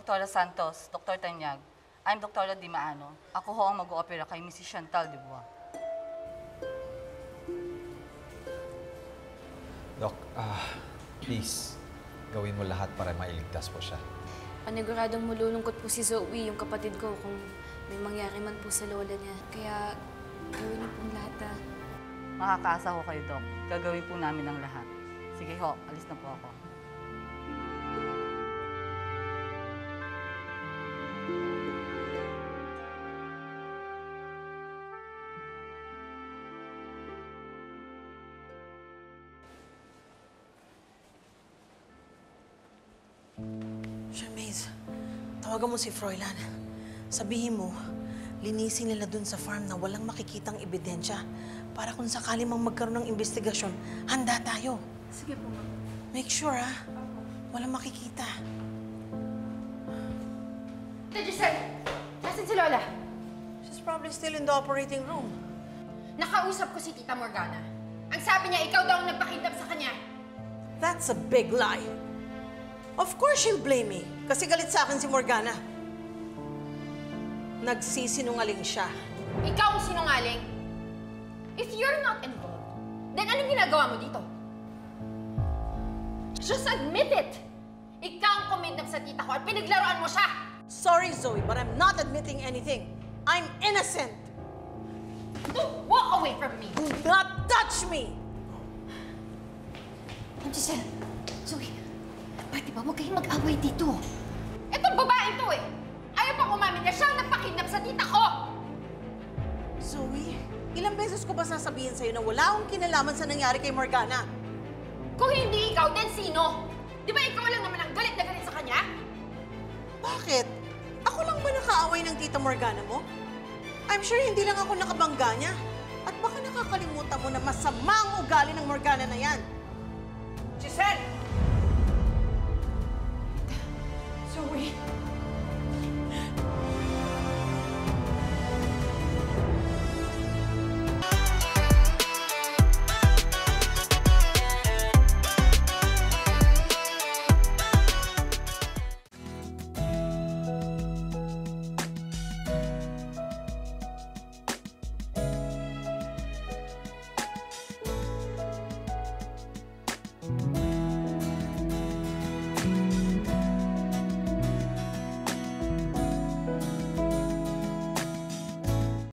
Dr. Santos, Dr. Tanyag. I'm Dr. Di Maano. Ako ho ang mag-oopera kay Mrs. Chantal Dubois. Doc, please, gawin mo lahat para mailigtas po siya. Paniguradong malulungkot po si Zoe, yung kapatid ko, kung may mangyari man po sa lola niya. Kaya gawin niyo pong lahat, ha? Makakaasa ho kayo, Doc. Gagawin po namin ang lahat. Sige ho, alis na po ako. Shermaze, tawagan mo si Froilan. Sabihin mo, linisin nila dun sa farm na walang makikitang ebidensya para kung sakali mang magkaroon ng investigasyon, handa tayo. Sige po, ma'am. Make sure, ha? Walang makikita. Tita Giselle! Nasaan si Lola? She's probably still in the operating room. Nakausap ko si Tita Morgana. Ang sabi niya, ikaw daw ang nagpakidnap sa kanya. That's a big lie. Of course she'll blame me, kasi galit sa akin si Morgana. Nagsisinungaling siya. Ikaw ang sinungaling. If you're not involved, then anong ginagawa mo dito? Just admit it! Ikaw ang kumidnap sa tita ko at pinaglaruan mo siya! Sorry, Zoe, but I'm not admitting anything. I'm innocent. Don't walk away from me! Do not touch me! Giselle, Zoe, pwede ba huwag kayong mag-away dito? Itong babae to eh! Ayaw pang umamin na siya ang nagpakidnap sa tita ko! Zoe, ilang beses ko ba sasabihin sa'yo na wala akong kinalaman sa nangyari kay Morgana? Kung hindi ikaw, then sino? Di ba ikaw lang naman ang galit na galit sa kanya? Bakit? Ako lang ba nakaaway ng tita Morgana mo? I'm sure hindi lang ako nakabangga niya. At baka nakakalimutan mo na masama ang ugali ng Morgana na yan. Giselle! Zoe!